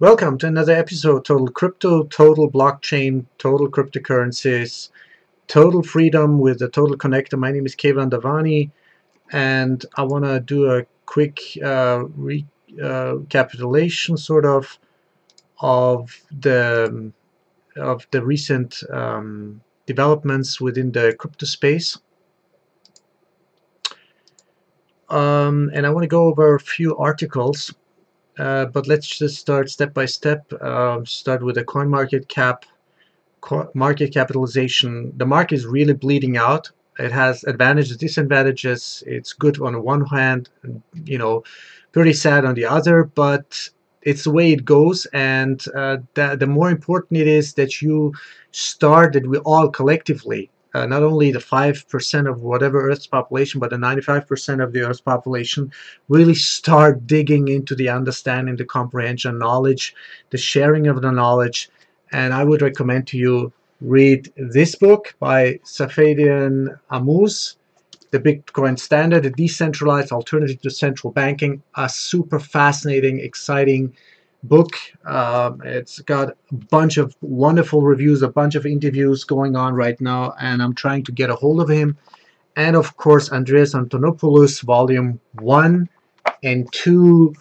Welcome to another episode, Total Crypto, Total Blockchain, Total Cryptocurrencies, Total Freedom with the Total Connector. My name is Keyvan Davani, and I want to do a quick recapitulation of the recent developments within the crypto space. And I want to go over a few articles. But let's just start step by step. Start with the coin market cap, market capitalization. The market is really bleeding out. It has advantages, disadvantages. It's good on the one hand, pretty sad on the other, but it's the way it goes. And the more important it is that you start, that we all collectively, not only the 5% of whatever Earth's population, but the 95% of the Earth's population really start digging into the understanding, the comprehension, knowledge, the sharing of the knowledge. And I would recommend to you read this book by Safedian Ammous, The Bitcoin Standard, a decentralized alternative to central banking. A super fascinating, exciting book. It's got a bunch of wonderful reviews, a bunch of interviews going on right now, and I'm trying to get a hold of him. And of course, Andreas Antonopoulos, volume 1 and 2.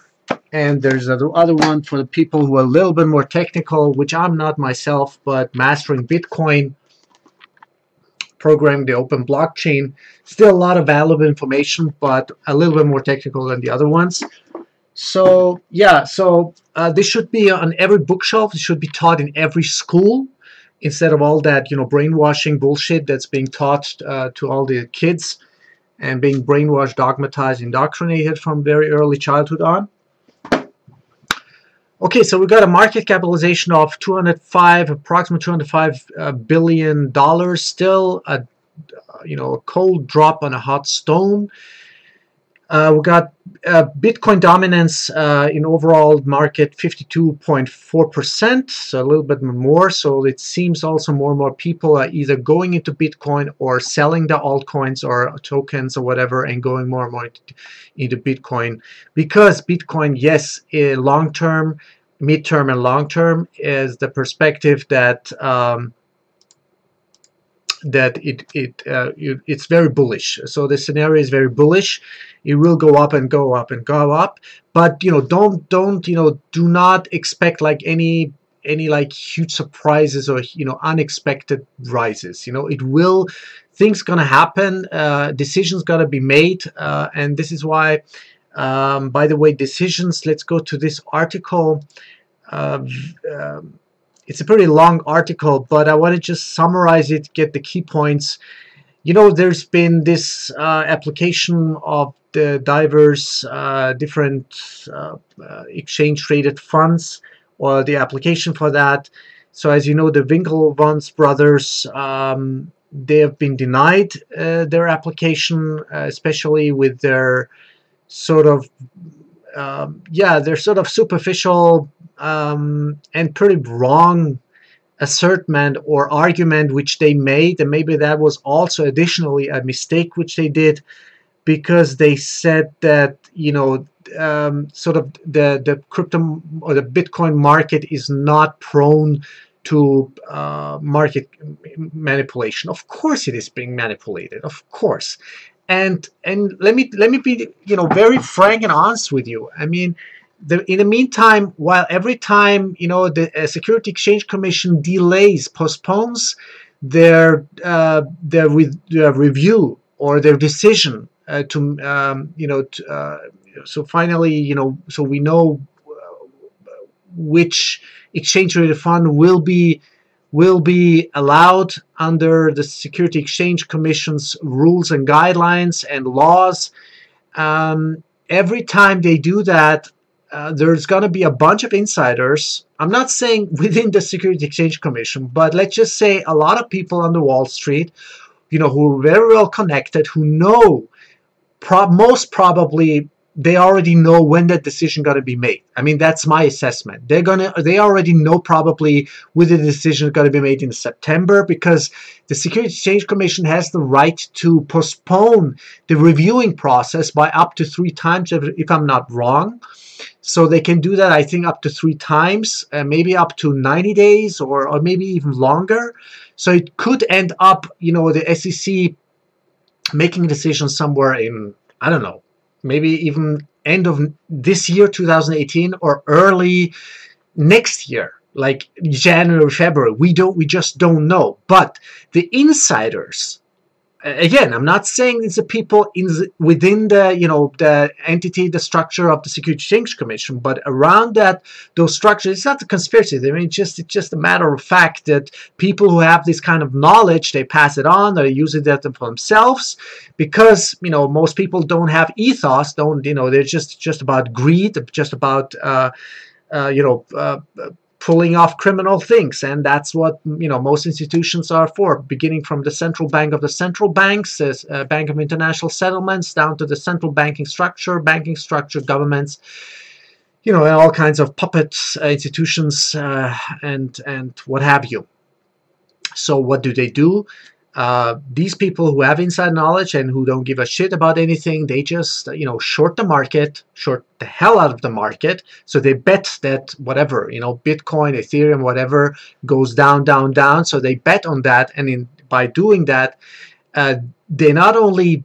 And there's another one for the people who are a little bit more technical, which I'm not myself, but Mastering Bitcoin, Programming the Open Blockchain. Still a lot of valuable information, but a little bit more technical than the other ones. So yeah, this should be on every bookshelf. It should be taught in every school instead of all that brainwashing bullshit that's being taught to all the kids and being brainwashed, dogmatized, indoctrinated from very early childhood on. Okay, so we got a market capitalization of approximately $205 billion. Still a cold drop on a hot stone. We got Bitcoin dominance in overall market 52.4%, so a little bit more. So it seems also more and more people are either going into Bitcoin or selling the altcoins or tokens or whatever and going more and more into Bitcoin. Because Bitcoin, yes, long-term, mid-term, and long-term is the perspective that it's very bullish. So the scenario is very bullish. It will go up and go up and go up, but do not expect like any like huge surprises or unexpected rises. Things gonna happen, decisions gotta be made, and this is why, by the way, decisions. Let's go to this article. It's a pretty long article, but I want to just summarize it, get the key points. There's been this application of the diverse different exchange-traded funds, or the application for that. So as you know, the Winklevoss brothers, they have been denied their application, especially with their sort of superficial and pretty wrong assertment or argument which they made, and maybe that was also additionally a mistake which they did, because they said that sort of the crypto or the Bitcoin market is not prone to market manipulation. Of course it is being manipulated, of course. And let me be very frank and honest with you. I mean, in the meantime, while every time the Security Exchange Commission delays, postpones their review or their decision so finally so we know which exchange-traded fund will be allowed under the Security Exchange Commission's rules and guidelines and laws. Every time they do that, there's going to be a bunch of insiders. I'm not saying within the Security Exchange Commission, but let's just say a lot of people on the Wall Street, who are very well connected, who know, most probably, they already know when that decision going to be made. I mean, that's my assessment. They already know probably whether the decision is going to be made in September, because the Security Exchange Commission has the right to postpone the reviewing process by up to 3 times, if I'm not wrong. So they can do that, I think, up to 3 times, maybe up to 90 days or maybe even longer. So it could end up, the SEC making a decision somewhere in, I don't know, maybe even end of this year, 2018, or early next year, like January, February. We just don't know. But the insiders, again, I'm not saying it's the people within the the entity, the structure of the Securities Exchange Commission, but around those structures. It's not a conspiracy. I mean, it's just a matter of fact that people who have this kind of knowledge, they pass it on, they use it for themselves, because most people don't have ethos. They're just about greed, just about pulling off criminal things, and that's what most institutions are for, beginning from the central bank of the central banks, Bank of International Settlements, down to the central banking structure, governments, and all kinds of puppets, institutions, and what have you. So what do? These people who have inside knowledge and who don't give a shit about anything, they just short the market, short the hell out of the market. So they bet that whatever, Bitcoin, Ethereum, whatever, goes down, down, down. So they bet on that, and by doing that, they not only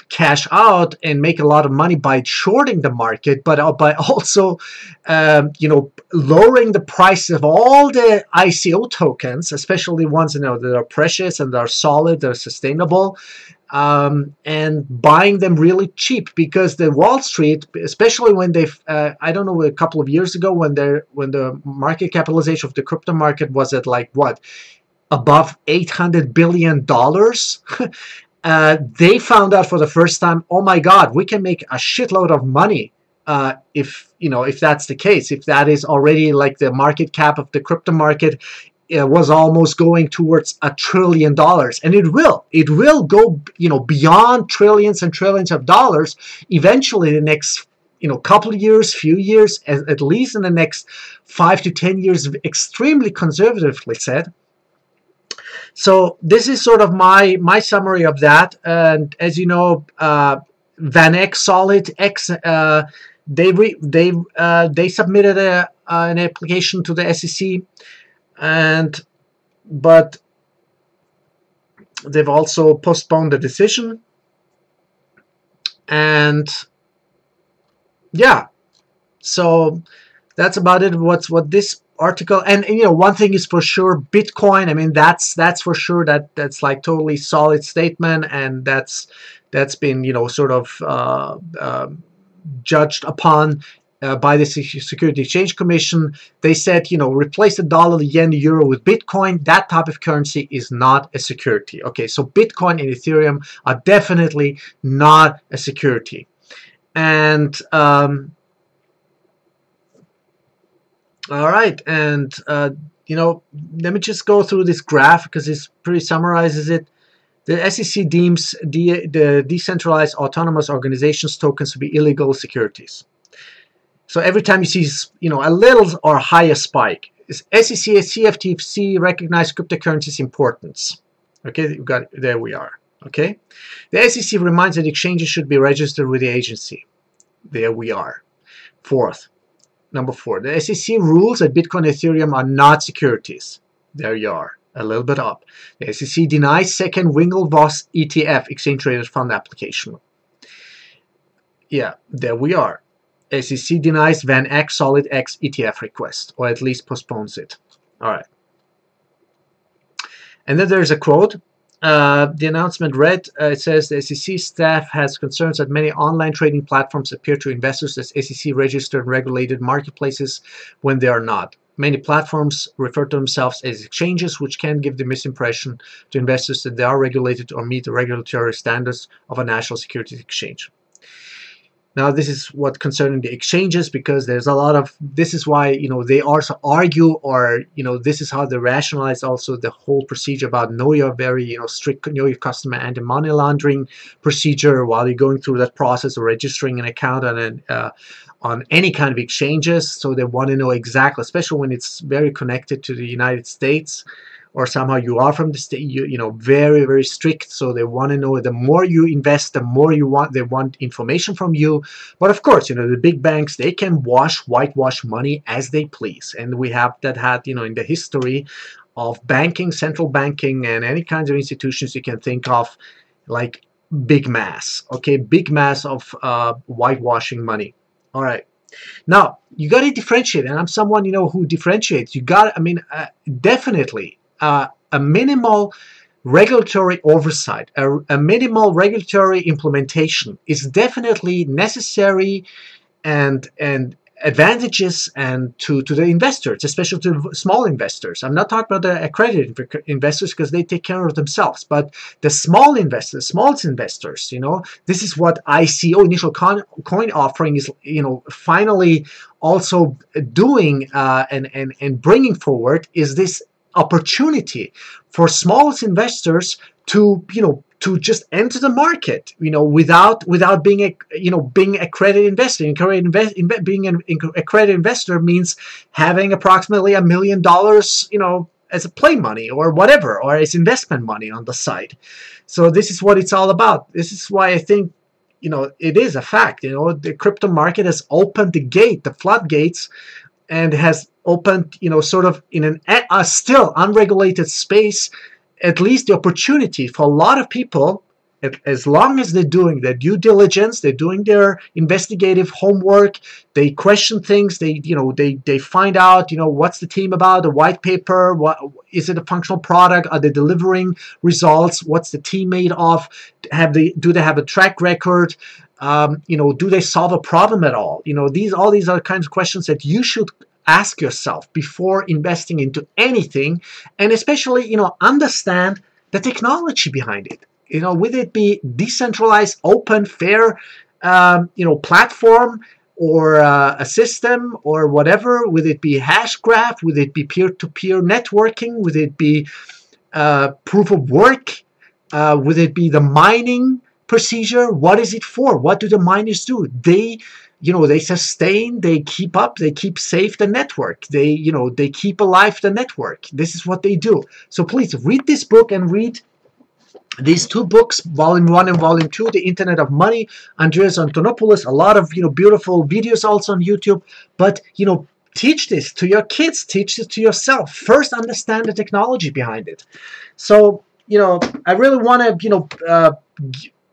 cash out and make a lot of money by shorting the market, but by also lowering the price of all the ICO tokens, especially ones that are precious and are solid, they're sustainable, and buying them really cheap, because the Wall Street, especially when I don't know, a couple of years ago, when the market capitalization of the crypto market was at like what, above $800 billion. They found out for the first time, oh my God, we can make a shitload of money if that's the case. If that is already like the market cap of the crypto market was almost going towards $1 trillion, and it will go beyond trillions and trillions of dollars eventually in the next couple of years, few years, at least in the next 5 to 10 years, extremely conservatively said. So this is sort of my summary of that. And as you know, VanEck, Solid X, they submitted an application to the SEC, but they've also postponed the decision. And yeah, so that's about it. What this article, and one thing is for sure, Bitcoin, I mean, that's for sure, that's like totally solid statement, and that's been sort of judged upon by the Securities Exchange Commission. They said, replace the dollar, the yen, the euro with Bitcoin. That type of currency is not a security. Okay, so Bitcoin and Ethereum are definitely not a security. And all right, and let me just go through this graph because it pretty summarizes it. The SEC deems the decentralized autonomous organizations tokens to be illegal securities. So every time you see a little or higher spike, SEC and CFTC recognize cryptocurrencies' importance. Okay, there we are. Okay, the SEC reminds that exchanges should be registered with the agency. There we are. Number 4, the SEC rules that Bitcoin and Ethereum are not securities. There you are, a little bit up. The SEC denies second Winklevoss ETF, exchange traded fund application. Yeah, there we are. SEC denies VanEck Solid X ETF request, or at least postpones it. All right. And then there's a quote. The announcement read, it says, the SEC staff has concerns that many online trading platforms appear to investors as SEC-registered and regulated marketplaces when they are not. Many platforms refer to themselves as exchanges, which can give the misimpression to investors that they are regulated or meet the regulatory standards of a national securities exchange. Now, this is what concerning the exchanges, because there's a lot of, this is why, they also argue, or, this is how they rationalize also the whole procedure about know your very, strict know your customer anti-money laundering procedure while you're going through that process of registering an account on on any kind of exchanges. So they want to know exactly, especially when it's very connected to the United States, or somehow you are from the state, you know, very, very strict. So they want to know, the more you invest, the more they want information from you. But of course, you know, the big banks, they can whitewash money as they please. And we have that had, you know, in the history of banking, central banking, and any kinds of institutions you can think of, like big mass, okay, big mass of whitewashing money. All right. Now, you got to differentiate, and I'm someone, you know, who differentiates. You got, I mean, definitely a minimal regulatory oversight, a minimal regulatory implementation is definitely necessary and advantages and to the investors, especially to small investors. I'm not talking about the accredited investors because they take care of themselves, but the small investors, smallest investors, you know, this is what ICO, initial coin offering, is, you know, finally also doing and bringing forward, is this opportunity for smallest investors to, you know, to just enter the market, you know, without being a, you know, being accredited investor. Being an accredited investor means having approximately $1 million, you know, as a play money or whatever, or as investment money on the side. So this is what it's all about. This is why I think, you know, it is a fact. You know, the crypto market has opened the floodgates, and has opened, you know, sort of in a still unregulated space, at least the opportunity for a lot of people, as long as they're doing their due diligence, they're doing their investigative homework, they question things, they, you know, they find out, you know, what's the team about, the white paper, what is it, a functional product, are they delivering results, what's the team made of, do they have a track record, you know, do they solve a problem at all? You know, all these are kinds of questions that you should ask yourself before investing into anything, and especially, you know, understand the technology behind it. You know, would it be decentralized, open, fair, you know, platform, or a system, or whatever? Would it be hash graph? Would it be peer-to-peer networking? Would it be proof of work? Would it be the mining procedure? What is it for? What do the miners do? They, you know, they sustain, they keep up, they keep safe the network. They, you know, they keep alive the network. This is what they do. So please read this book and read these two books, Volume 1 and Volume 2, The Internet of Money, Andreas Antonopoulos. A lot of, you know, beautiful videos also on YouTube. But, you know, teach this to your kids, teach it to yourself. First, understand the technology behind it. So, you know, I really want to, you know,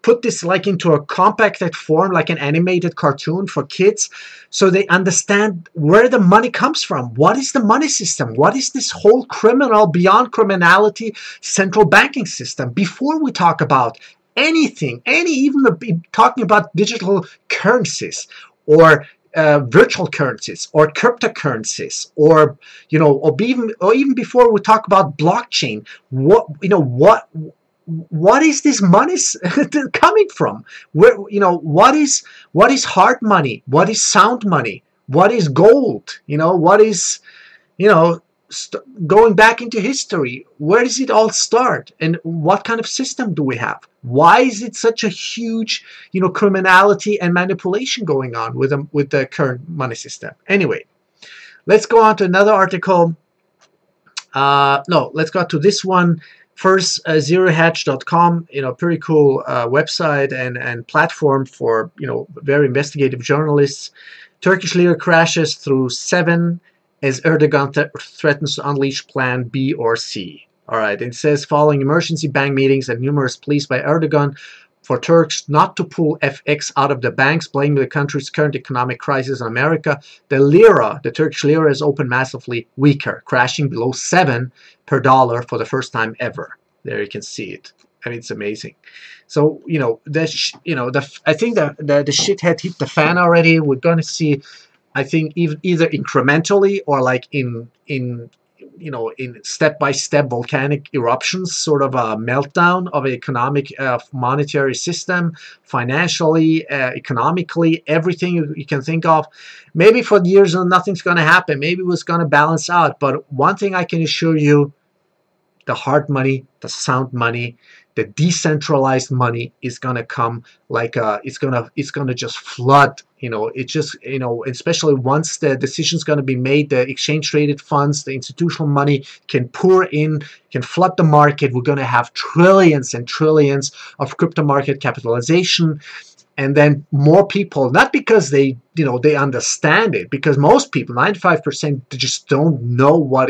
put this like into a compacted form, like an animated cartoon for kids, so they understand where the money comes from. What is the money system? What is this whole criminal, beyond criminality, central banking system? Before we talk about anything, even talking about digital currencies, or virtual currencies, or cryptocurrencies, or, you know, or even before we talk about blockchain, what is this money coming from? Where, you know, what is hard money? What is sound money? What is gold? You know, what is, you know, going back into history, where does it all start? And what kind of system do we have? Why is it such a huge, you know, criminality and manipulation going on with the current money system? Anyway, let's go on to another article. No, let's go to this one. First, zerohedge.com, you know, pretty cool website and platform for, you know, very investigative journalists. Turkish lira crashes through 7 as Erdogan threatens to unleash Plan B or C. All right, it says, following emergency bank meetings and numerous pleas by Erdogan for Turks not to pull FX out of the banks, blaming the country's current economic crisis on America, the Turkish lira, has opened massively weaker, crashing below 7 per dollar for the first time ever. There you can see it. I mean, it's amazing. So, you know, I think the shit had hit the fan already. We're going to see, I think, either incrementally or like in you know, in step-by-step volcanic eruptions, sort of a meltdown of an economic monetary system, financially, economically, everything you can think of. Maybe for years nothing's going to happen. Maybe it was going to balance out. But one thing I can assure you, the hard money, the sound money, the decentralized money is gonna come like it's gonna just flood. It just especially once the decision's gonna be made, the exchange traded funds, the institutional money can pour in, can flood the market. We're gonna have trillions and trillions of crypto market capitalization. And then more people, not because they understand it, because most people, 95%, just don't know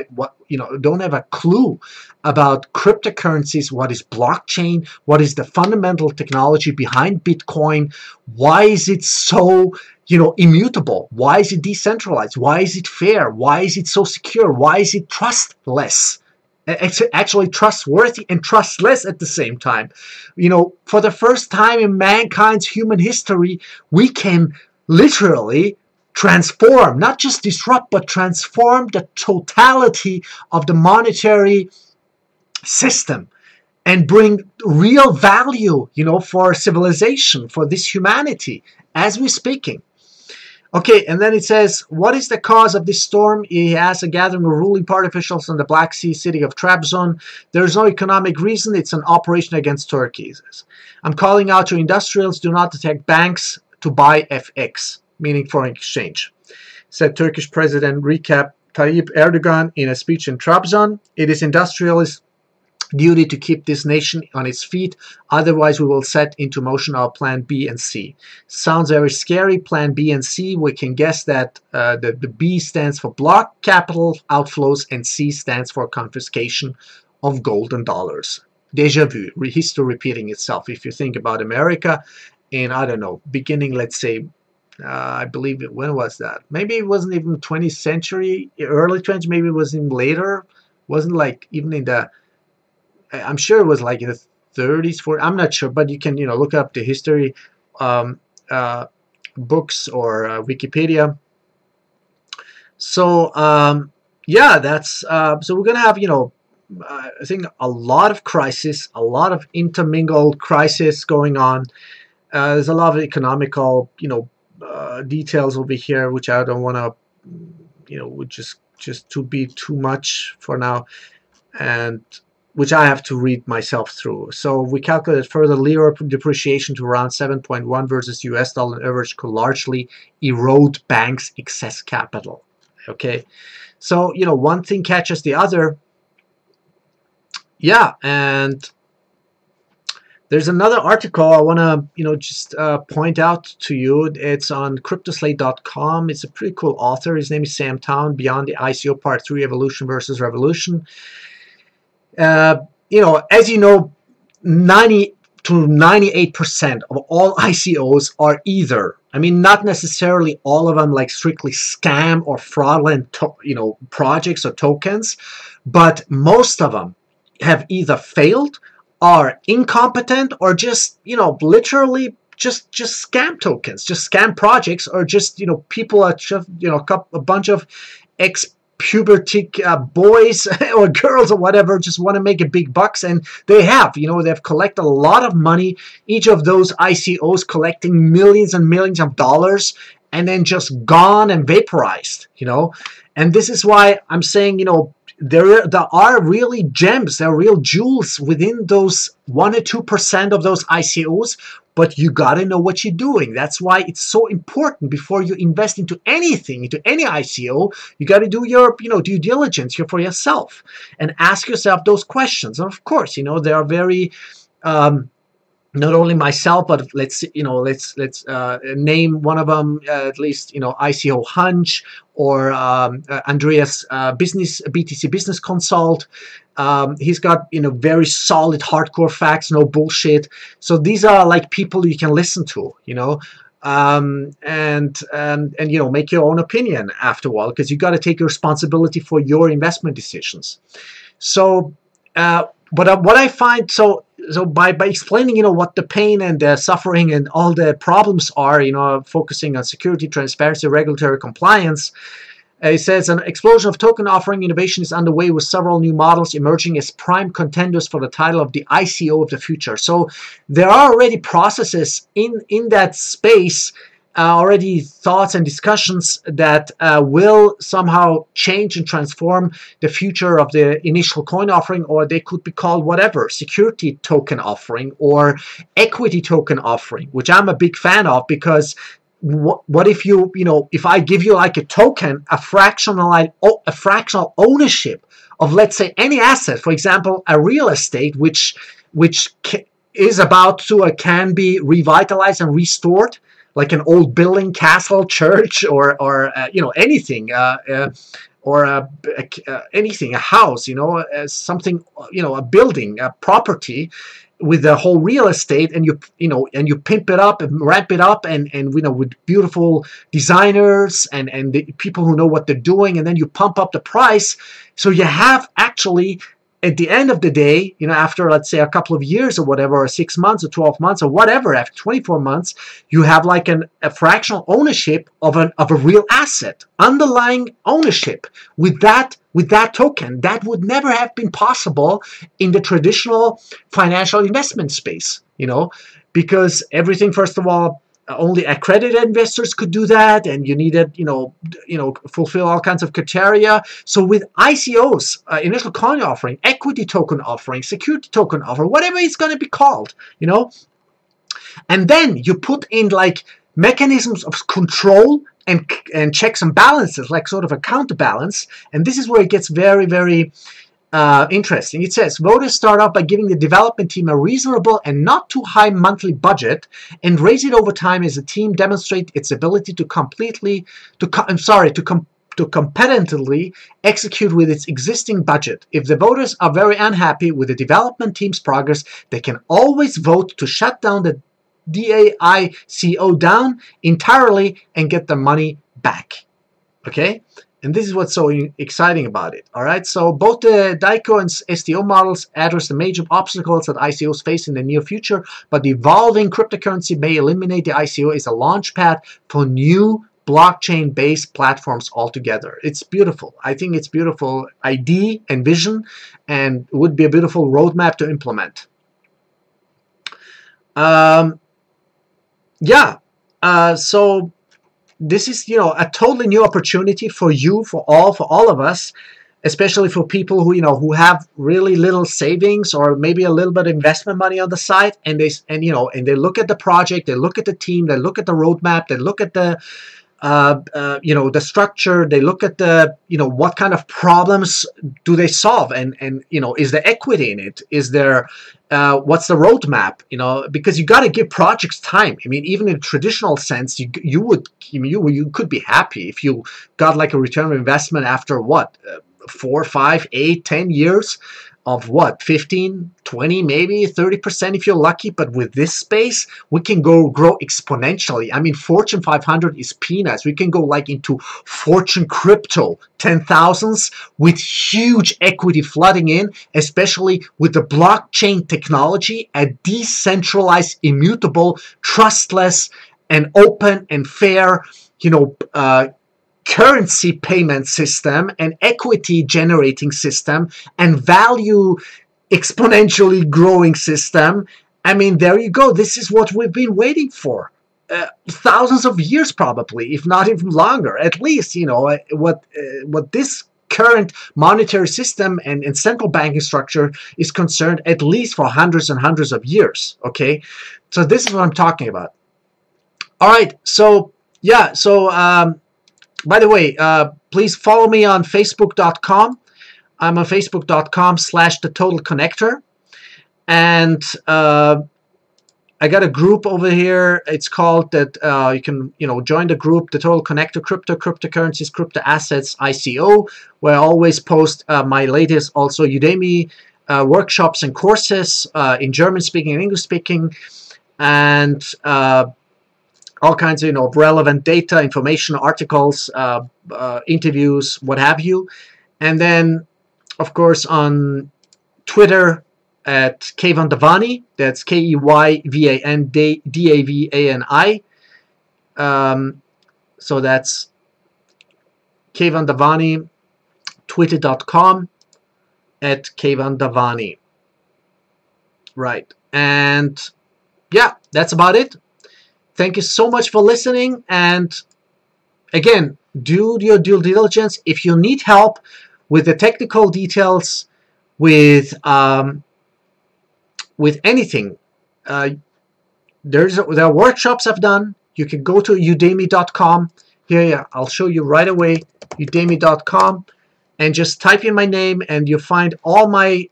don't have a clue about cryptocurrencies, what is blockchain, what is the fundamental technology behind Bitcoin, why is it so, immutable, why is it decentralized, why is it fair, why is it so secure, why is it trustless? Actually trustworthy and trustless at the same time. For the first time in mankind's human history, we can literally transform, not just disrupt, but transform the totality of the monetary system and bring real value, for civilization, for this humanity, as we're speaking. Okay, and then it says, what is the cause of this storm? He has a gathering of ruling party officials in the Black Sea city of Trabzon. There is no economic reason. It's an operation against Turkey. I'm calling out to industrials, do not attack banks to buy FX, meaning foreign exchange, said Turkish President Recep Tayyip Erdogan in a speech in Trabzon. It is industrialists' duty to keep this nation on its feet, otherwise we will set into motion our plan B and C. Sounds very scary, plan B and C. We can guess that the B stands for block capital outflows and C stands for confiscation of gold and dollars. Deja vu, history repeating itself. If you think about America in, I don't know, beginning, let's say, I believe, when was that? Maybe it wasn't even 20th century, early 20th, maybe it was even later. Wasn't like even in the, I'm sure it was like in the 30s, 40s, I'm not sure, but you can, look up the history books or Wikipedia. So, yeah, that's, so we're going to have, I think a lot of crisis, a lot of intermingled crisis going on. There's a lot of economical, details over here, which I don't want to, would just to be too much for now. And which I have to read myself through. So we calculated further lira depreciation to around 7.1 versus US dollar average could largely erode banks' excess capital. Okay, so one thing catches the other. Yeah, and there's another article I want to just point out to you. It's on cryptoslate.com. It's a pretty cool author. His name is Sam Town. Beyond the ICO Part 3: Evolution versus Revolution. As you know, 90 to 98% of all ICOs are either, not necessarily all of them like strictly scam or fraudulent, projects or tokens, but most of them have either failed, are incompetent, or just, literally just scam tokens, just scam projects, or just, people are just, a bunch of puberty boys or girls or whatever just want to make a big bucks, and they've collected a lot of money, each of those ICOs collecting millions and millions of dollars, and then just gone and vaporized, and this is why I'm saying, there are really gems, there are real jewels within those 1 or 2% of those ICOs, but you got to know what you're doing. That's why it's so important before you invest into anything, into any ICO, you got to do your, due diligence here for yourself and ask yourself those questions. And of course, there are very, not only myself, but let's name one of them, at least, ICO Hunch or Andreas BTC Business Consult. He's got, very solid hardcore facts, no bullshit. So these are like people you can listen to, and make your own opinion after a while, because you got to take responsibility for your investment decisions. So, but what I find, so by explaining, what the pain and the suffering and all the problems are, focusing on security, transparency, regulatory compliance, it says an explosion of token offering innovation is underway, with several new models emerging as prime contenders for the title of the ICO of the future. So there are already processes in that space already thoughts and discussions that will somehow change and transform the future of the initial coin offering, or they could be called whatever, security token offering or equity token offering, which I'm a big fan of, because what if if I give you like a token, a fractional ownership of, let's say, any asset, for example, a real estate, which is about to can be revitalized and restored, like an old building, castle, church, or anything, or anything, a house, something, a building, a property, with the whole real estate, and you pimp it up and ramp it up, and with beautiful designers and the people who know what they're doing, and then you pump up the price, so you have actually, at the end of the day, after, let's say, a couple of years or whatever, or 6 months or 12 months or whatever, after 24 months, you have like a fractional ownership of a real asset, underlying ownership with that token. That would never have been possible in the traditional financial investment space, because everything, first of all, only accredited investors could do that, and you needed, fulfill all kinds of criteria. So with ICOs, initial coin offering, equity token offering, security token offering, whatever it's going to be called, and then you put in like mechanisms of control and checks and balances, like sort of a counterbalance, and this is where it gets very, very interesting. It says, voters start off by giving the development team a reasonable and not too high monthly budget, and raise it over time as the team demonstrate its ability to competitively execute with its existing budget. If the voters are very unhappy with the development team's progress, they can always vote to shut down the DAICO down entirely and get the money back. Okay? And this is what's so exciting about it. All right, so both the DAICO and STO models address the major obstacles that ICOs face in the near future, but the evolving cryptocurrency may eliminate the ICO as a launchpad for new blockchain-based platforms altogether. It's beautiful. I think it's beautiful idea and vision, and would be a beautiful roadmap to implement. So this is, a totally new opportunity for you, for all of us, especially for people who, who have really little savings, or maybe a little bit of investment money on the side, and they look at the project, they look at the team, they look at the roadmap, they look at the the structure, they look at the, what kind of problems do they solve, and is there equity in it? Is there, what's the roadmap? Because you got to give projects time. I mean, even in a traditional sense, you could be happy if you got like a return on investment after what, 4, 5, 8, 10 years of what, 15, 20, maybe 30% if you're lucky. But with this space, we can grow exponentially. I mean, Fortune 500 is peanuts. We can go like into Fortune crypto 10,000s with huge equity flooding in, especially with the blockchain technology, a decentralized, immutable, trustless, and open and fair, currency payment system, and equity generating system, and value exponentially growing system. I mean, there you go. This is what we've been waiting for. Thousands of years probably, if not even longer. At least, what this current monetary system and central banking structure is concerned, at least for hundreds and hundreds of years. Okay, so this is what I'm talking about. All right, so yeah, so by the way, please follow me on Facebook.com. I'm on Facebook.com/TheTotalConnector. And I got a group over here. It's called that, you can, join the group, The Total Connector, Cryptocurrencies, Crypto Assets, ICO, where I always post my latest, also Udemy workshops and courses in German speaking and English speaking, and all kinds of relevant data, information, articles, interviews, what have you. And then, of course, on Twitter at Keyvan Davani. That's Keyvan Davani. So that's Keyvan Davani. Twitter.com at Keyvan Davani. Right. And yeah, that's about it. Thank you so much for listening. And again, do your due diligence. If you need help with the technical details, with anything, there are workshops I've done. You can go to udemy.com. Here, I'll show you right away. Udemy.com, and just type in my name, and you'll find all my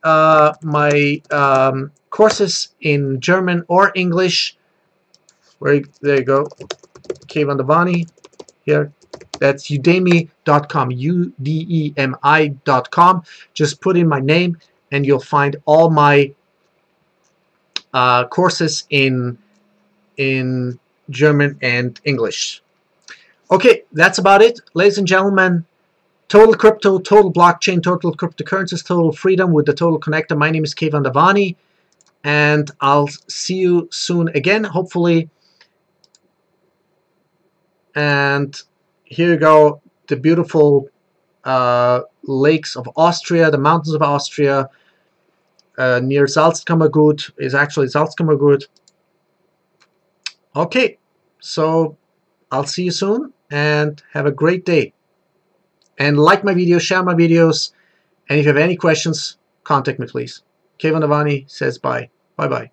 courses in German or English. There you go, Keyvan Davani. Here, that's udemy.com, udemi.com. Just put in my name, and you'll find all my courses in German and English. Okay, that's about it, ladies and gentlemen. Total crypto, total blockchain, total cryptocurrencies, total freedom with the total connector. My name is Keyvan Davani, and I'll see you soon again, hopefully. And here you go, the beautiful lakes of Austria, the mountains of Austria, near Salzkammergut, is actually Salzkammergut. Okay, so I'll see you soon, and have a great day. And like my videos, share my videos, and if you have any questions, contact me, please. Keyvan Davani says bye. Bye-bye.